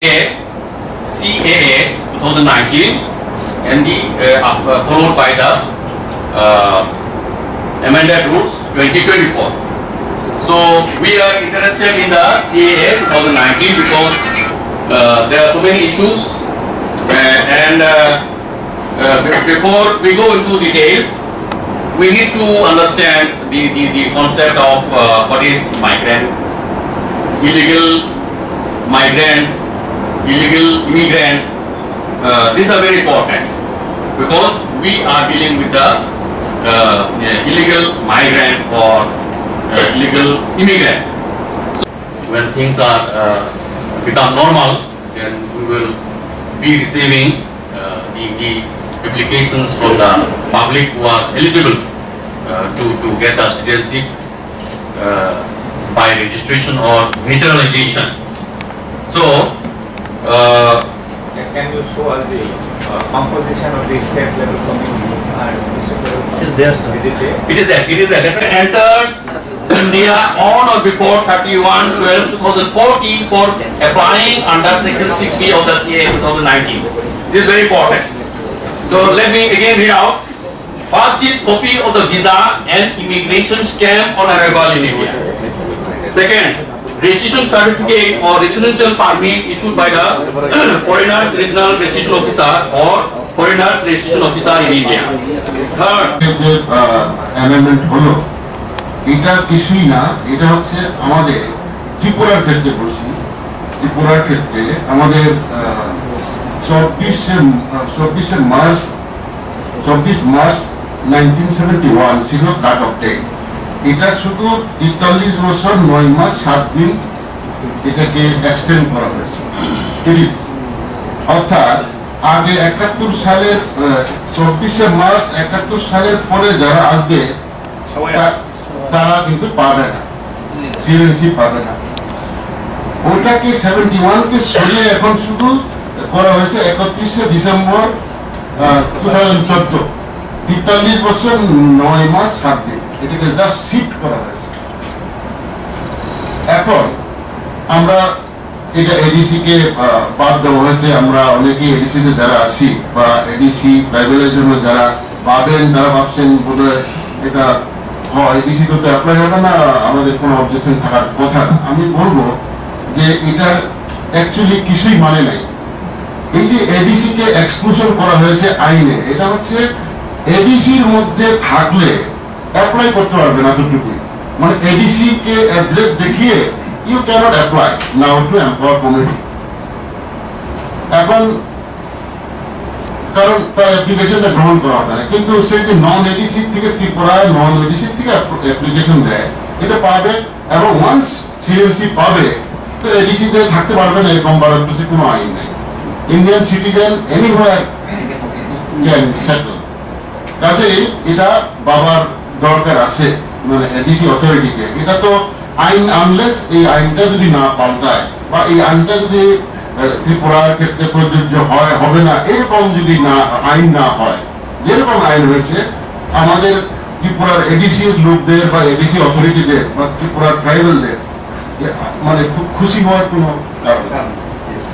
CAA 2019 and followed by the amended rules 2024. So we are interested in the CAA 2019 because there are so many issues and before we go into details, we need to understand the concept of what is migrant, illegal migrant, illegal immigrant. These are very important because we are dealing with the illegal migrant or illegal immigrant. So when things are become normal, then we will be receiving the applications from the public who are eligible to get a citizenship by registration or naturalization. So, can you show us the composition of the state level committee and district level? It is there, sir. It is there. It is there. That entered India on or before 31/12/2014 for applying under Section 6B of the CAA 2019. This is very important. So let me again read out. First is copy of the visa and immigration stamp on arrival in India. Second, registration certificate or residential permit issued by the foreigners regional registration officer or foreigners registration officer in India. Third, amendment হলো এটা কিছুই না, এটা হচ্ছে আমাদের ত্রিপুরার ক্ষেত্রে বলছি। ত্রিপুরার ক্ষেত্রে আমাদের 24 মার্চ 1971 ছিল কাট অফ ডেট। এটা শুধু 43 বছর 9 মাস 7 দিন এটাকে এক্সটেন্ড করা হয়েছে 30, অর্থাৎ আগে 71 সালের 24 মার্চ 71 সালের পরে যারা আসবে তারা কিন্তু পাবে না, সিটিজেনশিপ পাবে না। ওটাকে 71 কে সরিয়ে এখন শুধু করা হয়েছে 31 ডিসেম্বর 2014, 43 বছর 9 মাস 7 দিন এটাকে জাস্ট শিফট করা হয়েছে। এখন আমরা এটা এডিসি কে বাদ দেওয়া হয়েছে। আমরা অনেকেই এডিসি তে যারা আছি বা এডিসি ট্রাইবেলের জন্য যারা পাবেন তারা ভাবছেন বোধহয় এটা এডিসি তো অ্যাপ্লাই হবে না, আমাদের কোনো অবজেকশন থাকার কথা না। আমি বলবো যে এটা অ্যাকচুয়ালি কিছুই মানে নাই। এই যে এডিসি কে এক্সক্লুশন করা হয়েছে আইনে, এটা হচ্ছে এডিসির মধ্যে থাকলে অ্যাপ্লাই করতে পারবে না এতটুকুই। মানে এডিসি কে অ্যাড্রেস দেখিয়ে you can't apply now to empower committee. এখন কারণ তার অ্যাপ্লিকেশনটা গ্রহণ করা হবে না, কিন্তু সে যে নন এডিসি থেকে ত্রিপুরায় নন এডিসি থেকে অ্যাপ্লিকেশন দেয় এটা পাবে এবং ওয়ান্স সিএনসি পাবে তো এডিসি তে থাকতে পারবে না, এরকম বাড়ার কোনো আইন নেই। Indian citizen anywhere can settle. কাজেই এটা বাবার দরকার আছে মানে এডিসি অথরিটিকে। এটা তো আইন আনলেস এই আইনটা যদি না পাল্টায় বা এই আইনটা যদি ত্রিপুরার ক্ষেত্রে প্রযোজ্য হয় হবে না, এরকম যদি না আইন না হয়, যেরকম আইন হয়েছে আমাদের ত্রিপুরার এডিসির লোকদের বা এডিসি অথরিটিদের বা ত্রিপুরার ট্রাইবেলদের মানে খুব খুশি হওয়ার কোনো কারণ নেই।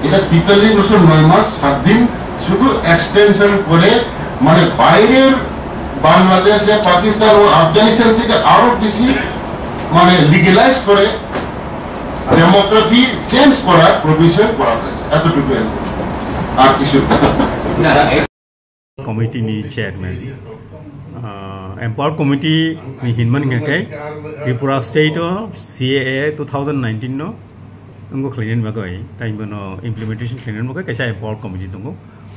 এটা 43 বছর 9 মাস 7 দিন শুধু এক্সটেনশন করে মানে বাইরের বাংলাদেশ, পাকিস্তান ও আফগানিস্তান থেকে আরো বেশি মানে লিগ্যালাইজ করে ডেমোগ্রাফি চেঞ্জ করার প্রভিশন করা হয়েছে। এতটুকু আর কিছু কমিটিनि চেয়ারম্যান एम्पावर कमिटी नि हिनमान ngakai Tripura State CAA 2019 no nggo khlein bagai taimbono implementation khlein bagai kaisa empower committee dongo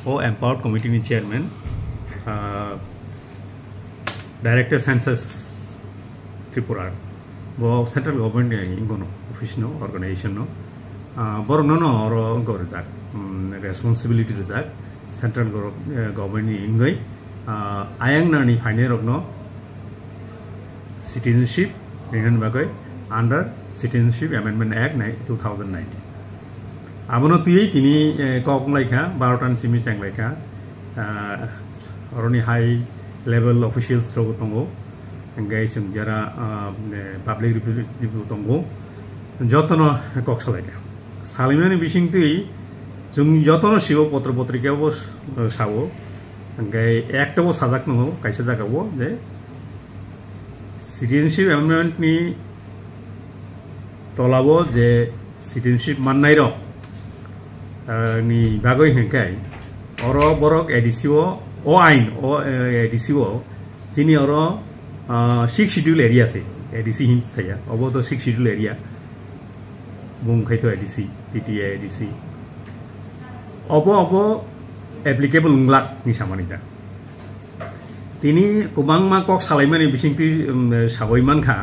o empower committee ni chairman director census Tripura bo central government ngono office no organization no borno no oro ngor jak responsibility jak central government ni ngai ayang na ni phaine rokno citizenship ringan bagai under Citizenship Amendment Act 2019 abono tui tini kok laika 12 tan simi chang laika oroni high level officials ro tongo ngai sum jara public representative tongo jotono kok salaika salimani bising tui जों जतन सिव पत्र पत्रिकायावबो सावो ओमफ्राय एकटाबो साजाक नङो खायसे जायगायावबो जे सिटिजेनशिप एमेन्डमेन्टनि तलाबो जे सिटिजेनशिप माननाय र नि बागै हेंखाय अर बरक एडिसिओ ओ आइन ओ एडिसिओ जिनि अर 6 शिड्यूल एरिया से एडिसी हिंस थाया अब तो 6 शिड्यूल एरिया बुंखाय तो एडिसी टीटीए एडिसी अब एप्लीकेबल नंलाक नि सामानि दा तिनि गोबांमा कक सालायमानि बिसिंति साबयमानखा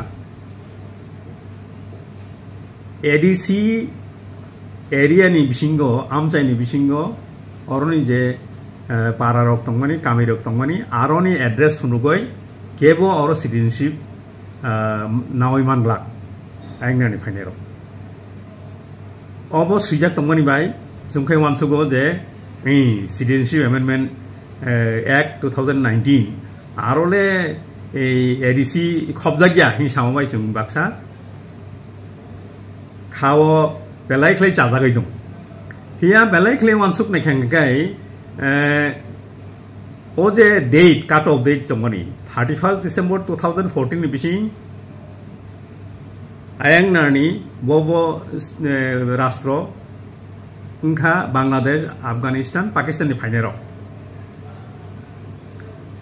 एडिसी एरिया नि बिसिंगो आमचाइनि बिसिंगो अरनि जे पारा रक तंमानि कामी रक तंमानि आरनि एड्रेस फुनुगय केबो और सिटिजेनशिप नावयमान लाक आइनानि फाइनेर अब सुइजाक तंमानि बाय जोंखाय वानसुगो जे सिटिजेनशिप एमेन्डमेन्ट एक्ट 2019 आरोले एडिसी खबजागिया हि सामाबाय जों बाक्सा खाव बेलायख्लै जाजागै दं हिया बेलायख्लै वानसुक नायखांगाय ओ जे डेट काट ऑफ डेट जमनी 31 डिसेम्बर 2014 नि बिसिं आयांगनारनि बबो राष्ट्र उनखा बांग्लादेश अफगानिस्तान पाकिस्तान नि फाइनेर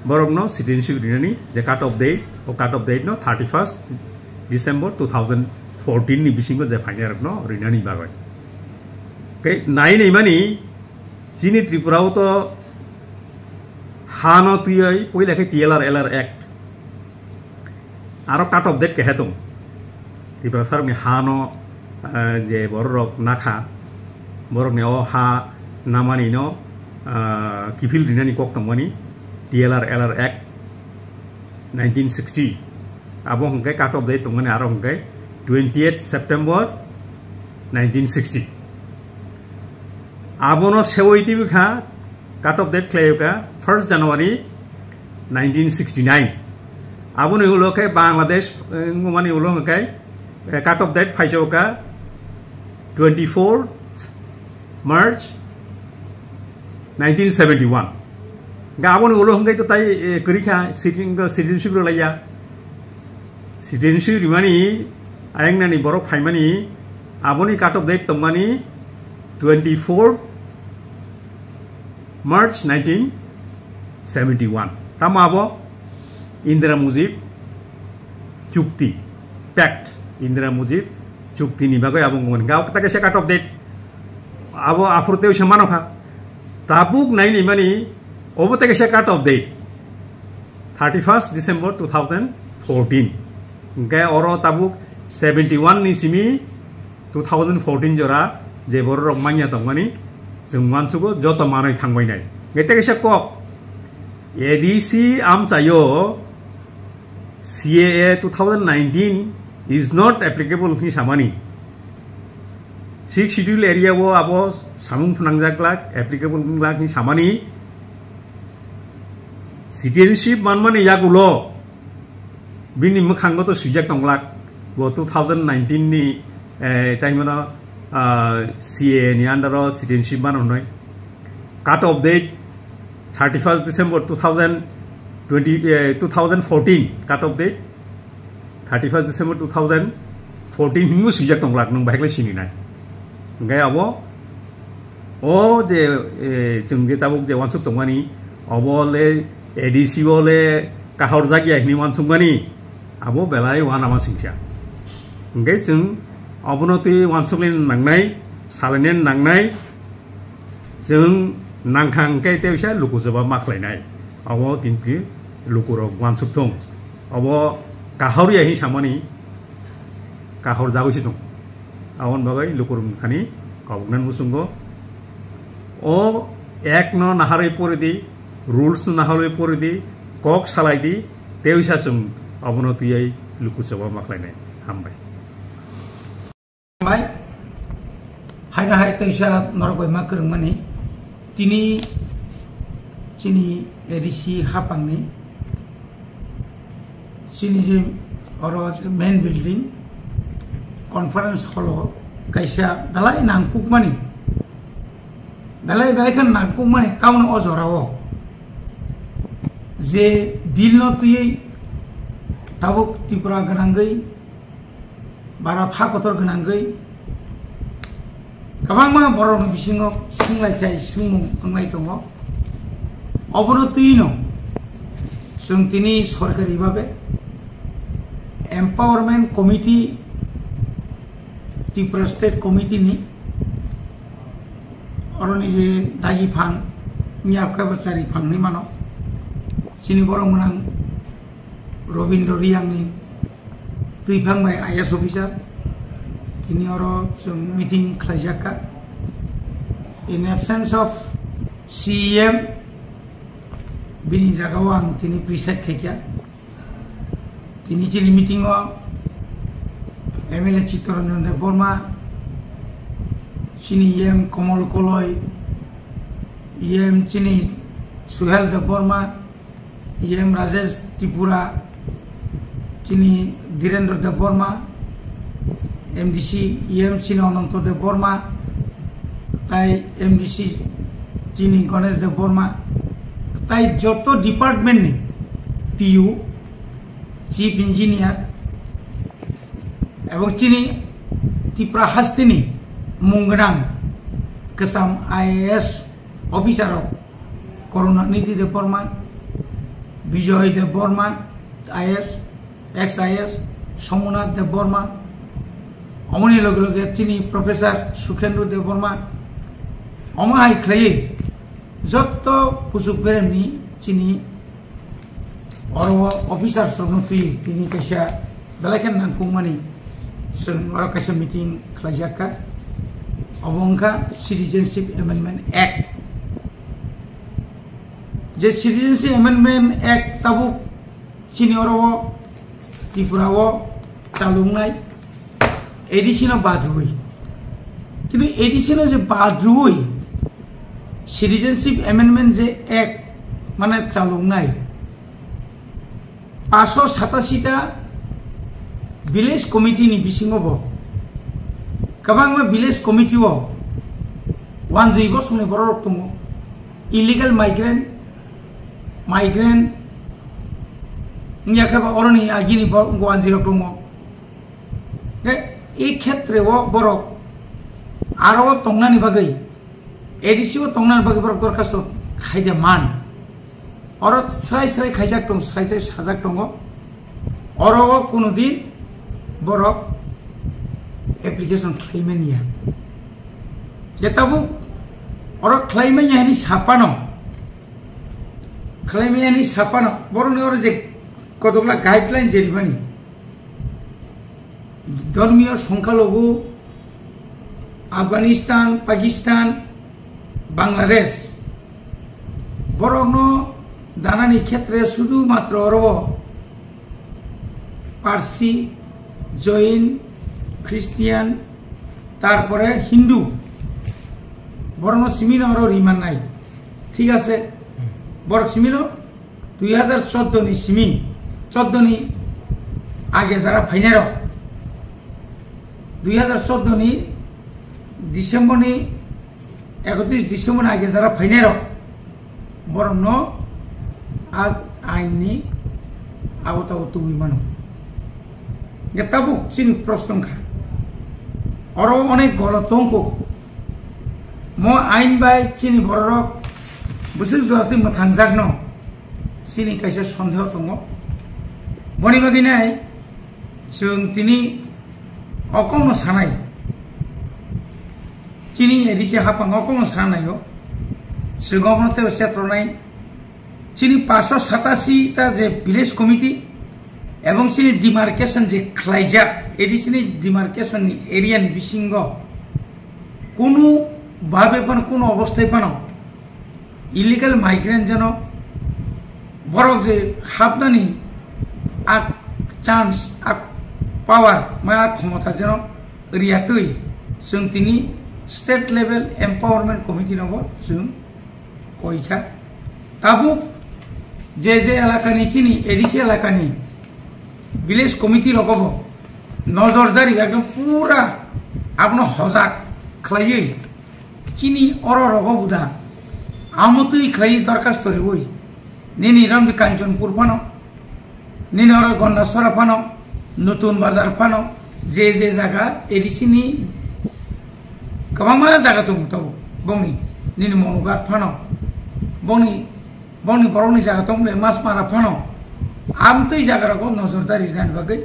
बरकनो सिटिजेनशिप रिनानि जे काट ऑफ डेट ओ काट ऑफ डेट नो 31 डिसेम्बर 2014 नि बिसिंगो जे फाइनेर नो रिनानि बागै के नाय नैमानि जिनि त्रिपुराव तो हानो तुयै पहिलाखे टीएलआर एलआर एक्ट आरो काट ऑफ डेट के हेतु त्रिपुरा सरनि हानो जे बररक नाखा बरकनि ओ हा नामानि नो किफिल रिनानि कक तंमानि टीएलआर एलआर एक्ट 1960 आबो हंके काट ऑफ डेट तंमानि आरो हंके 28 सेप्टेम्बर 1960 आबोनो सेवैति बिखा काट ऑफ डेट क्लेयोका 1 जनवरी 1969 आबोनो उलोके बांग्लादेश माने उलोके काट ऑफ डेट फाइजोका 24 मार्च 1971 गाबोनो उलो हंगे तो ताई करिखा सिटिजेनशिप रलाया सिटिजेनशिप रिमानि आयंगनानि बरक फाइमानि आबोनि काट ऑफ डेट तंमानि 24 March 1971 तमाबो इंदिरा मुजिब चुक्ति पैक्ट इंदिरा मुजिब चुक्ति नि बागै आबुंगमोन गाव ताके से काट ऑफ डेट आबो आफुरतेव समानखा ताबुक नायनि मानि ओबो ताके से काट ऑफ डेट 31 डिसेम्बर 2014 गे अरो ताबुक 71 नि सिमी 2014 जरा जे बर रक मानिया तंगानि जों मानसुगो जत मानै थांबायनाय गेतेकेसे कक ADC आमचायो CAA 2019 is not applicable hi samani 6 schedule area wo abo samung phunangjak applicable lak hi samani citizenship manmani yagulo bini mukhango to sujak tonglak wo 2019 ni taimona CA ni under citizenship ban onoi cut off date 31st December 2014 cut off date 31st December 2014 hingu sujak tonglak nung baikle sini nai ngai abo o je jungge tabuk je wansuk tongmani obole ADC bole kahor jagi hini wansuk mani abo belai wan ama singkya ngai jung अबनति वानसुकलिन नांनाय सालायनेन नांनाय जों नांखांके तेवसा लुकुजोबा माखलायनाय अब दिनफि लुकुर वानसुक दं अब काहरिया हि सामानि काहर जागैसि दं आवन बागै लुकुर खानि गावगनान मुसुंगो ओ एक न नाहारै परिदि रुल्स नाहारै परिदि कक सालायदि तेवसा जों अबनतियै लुकुजोबा माखलायनाय हामबाय Mai, hai na hai taisa norgoi makrung mani, tini chini edisi hapang ni, chini je oro main building, conference hall kaisa dalai nangkuk mani, belai kan nangku mani taun ojorao je bill no tuyei tabuk Tripura ganangai Bharat ha kotor ganangai kabang ma borok bisingo sunglai thai sungmung anglai tongo obono tuino जों तिनी सरकारि भावे empowerment committee Tripura state committee नि अरनि जे दागी फां नियाखा बचारी फांनि मानो चिनि बरं मोनां Ravindra रियांनि तुइफांबाय IAS अफिसार तिनी अरो जों मीटिंग खालायजाका in absence of CM Bini jagawang tini preset kekya tini chini meeting o MLA Chittaranjan Debbarma chini EM Komal Koloi EM chini Suhel Debbarma EM Rajesh Tripura chini Dhirendra Debbarma MDC EM chini Ananto Debbarma tai MDC chini Ganesh Debbarma তাই যত department নি PU chief engineer এবং চিনি ত্রিপুরা হাস্তিনি মুংগনাং কসাম IAS officer Karunanidhi Debbarma Bijoy Debbarma IS ex IS Somnath Debbarma অমনি লগে লগে চিনি প্রফেসর সুখেন্দু দেববর্মা অমাহাই খাইয়ে যত কুচুক বেরেমনি চিনি অর অফিসার সনতুই তিনি কাইসা বেলাইখান नांगकुमानि जों अर काइसा मिटिं खालायजाका अबंखा सिटिजेनशिप एमेंडमेंट एक्ट जे सिटिजेनशिप एमेंडमेंट एक्ट ताबु चिनि अर त्रिपुराओ चालुंनाय एडिशनल बाद्रुई किन्तु एडिशनल जे बाद्रुई सिटिजेनशिप एमेंडमेंट जे एक्ट माने चालुंनाय 587टा विलेज कमिटी नि बिसिङावबो गोबां विलेज कमिटीआव वानजैबो संनाय बरक दङ इलिगेल माइग्रेन्ट नियाखबा अरनि आगिनि वानजैबो दङ ए क्षेत्रआव बरक आरो तंनानि बागै एडिसिओ तंनानि बागै बरक दरखास्त खायदे मान और स्राय स्राय खायजाक दं स्राय स्राय साजाक दङ अरवा कोनो दिन बरक एप्लीकेशन खालायमेनिया जेताबु और खालायमेनियानि सापानो बरनि और जे कतगला गाइडलाइन जेरिबानि धर्मीय संख्यालघु अफगानिस्तान पाकिस्तान बांग्लादेश बरनो दानानि क्षेत्रे शुधु मात्र अरब पारसी जैन ख्रिस्टियान तारपरे हिंदू बरनो सिमिनो और रिमान नाय ठीक आछे बरक सिमिनो 2014 नि सिमि 14 नि आगे जारा फाइनारो 2014 नि डिसेम्बर नि 31 डिसेम्बर आगे जारा फाइनारो बरनो आज आइननि आवताव तुमि मानो गेताबु चिन प्रश्नखा और अनेक गलतंको मो आइन बाय चिनि बरक बुसिल जति मथांजाक न चिनि काइसे सन्देह दङ बनि बागिनाय जों तिनि अकौनो सानाय चिनि एडिसि हापां अकौनो सानायो सिगाङावनो सेत्रनाय चिनि 587 ता जे विलेज कमिटी एवं चिनि डिमार्केशन जे खालायजा एडिसनि डिमार्केशन एरिया नि बिसिंग कोनो भाबे पण कोनो अवस्थाय पण इलिगल माइग्रेंट जन बरक जे हाबनानि आ चान्स आ पावर मा क्षमता जन रियातै जों तिनि स्टेट लेवल एम्पावरमेंट कमिटी नबो जों कयखा ताबुक जे एलाकानि चिनि एडिसि एलाकानि विलेज कमिटी रखब नजरदारी एकदम पूरा आपनो हजाक खालायै চিনি অররগো বুধা আমতুই খাই দরখাস্ত ওই নিনি রংবি Kanchanpur Fanon Nini or গন্ডাসরা Fanon নতুন বাজার ফানো যে জায়গা এডিসিনি गोबां जायगा दं तो बंनि निनि मनुगात फानो बंनि बर'नि जायगा दंले मास मारा फानो आमतै जायगाखौ नजरदारि होनायनि बागै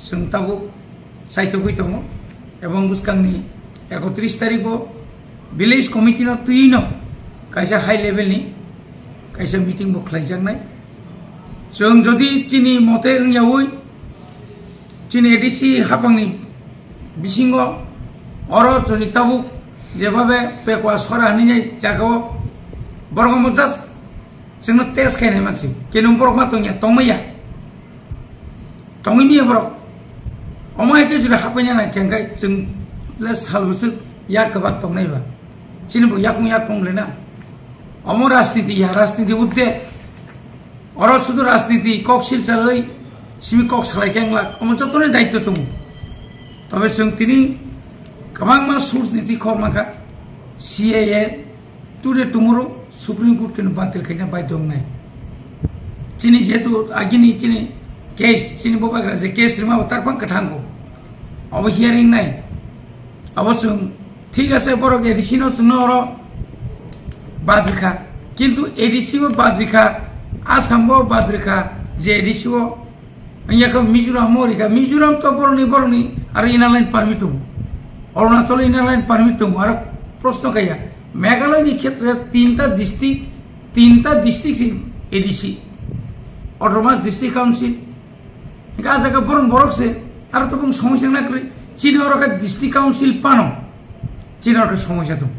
सोंथाबो सायथ'गै दङ এবং बुसकांनि 31 तारिखआव विलेज कमिटिनो तुइनो कायसा हाई लेभेलनि कायसा मिटिं बो खालायजानाय जों जदि चिनि मते ओंयावै चिनि एडिसि हाबांनि बिसिङाव और जदि ताबुक जेभाबे पेकवा सरा हनिनाय जागाव बरगम जास्ट जोंनो टेस्ट खायनाय मानसि केनु बरग मा तंया तंमैया तंगैनि बरग अमायके जुदि हाबैना ना केंगाय जों ले सालबसो या गोबा तंनायबा चिनिबो याक तंलेना अम राजनीति उद्दे और शुद्ध राजनीति कक सिलचालै सिमि कक सालायकेंला अम जतने दायित्व दं तबे जों तिनि गोबां सुरनीति खमाखा CAA today tomorrow supreme court के बातिल खायना बाय दंनाय चिनि जेतु आगिनि चिनि केस चिनि बबाग्रा जे केस रिमा तारफां कथांगो अब हियरिंग नाय अब जों ठीक আছে बरक एडिसिनो जोंनो और बाद्रिखा किंतु एडिसिबो बाद्रिखा आसामबो बाद्रिखा जे एडिसिबो अयाखौ मिजोराम तो बरनि आरो इनालाइन पारमिट दं अरुणाचल इनार लाइन पारमिट दं और प्रश्न गया मेघालय क्षेत्र तीनटा district ADC autonomous district council इनका जगह बरक से और तो समस्या ना करी चीन और का डिस्ट्रिक्ट काउंसिल पानो चीन और समस्या दं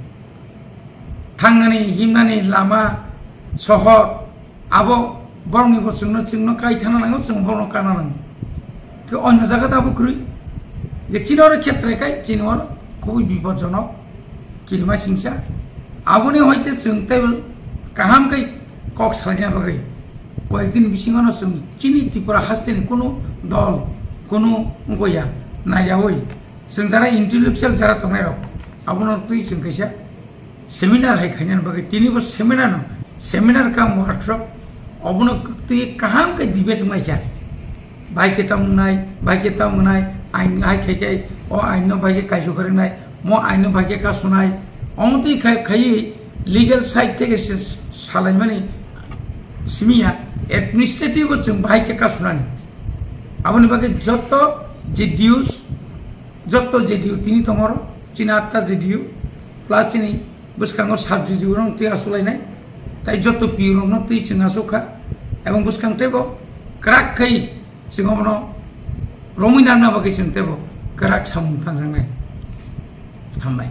थांनानै हिमनानै लामा सहर आबो बरनि जोंनो काय थाना नांगौ जों बरन काना नांगौ कि अन्य जगह दाबो करी चीनर क्षेत्र चीनर खूब विपदजनक किरमा सिंसा आबुनि हयते जों टेबल काहाम कई कक सालजा बागै कयेकदिन बिसिङावनो जों चिनि त्रिपुरा हास्टेनि कोनो दल कोनो गया नायावै जों जारा इंटेलेक्चुअल जारा दंनाय आबुनो तुइ जों कैसा सेमिनार हायखायनानि बागै तिनिबो सेमिनार काम वर्कशॉप अबुनो तुइ काहाम कई डिबेट माइका भाइके तामनाय आइन हाय खाय ओ आइन भागे कायसो करनाय म आइन भागे का सुनाय अमति खाय लीगल साइड থেকে सालाय माने सिमिया एडमिनिस्ट्रेटिव जों भागे का सुनाय आबनि बागे जत्त जेडियू तिनि तमर चिना 8 जेडियू प्लस चिनि बुसकांगो साब जेडियू रं ति आसलायनाय ताइ जत्त पिरो न ति चिना सखा एवं बुसकांटेबो क्राक खै सिंगमनो रमिना ना बागै जों तेबो कराक सामुं थांजानाय हामबाय।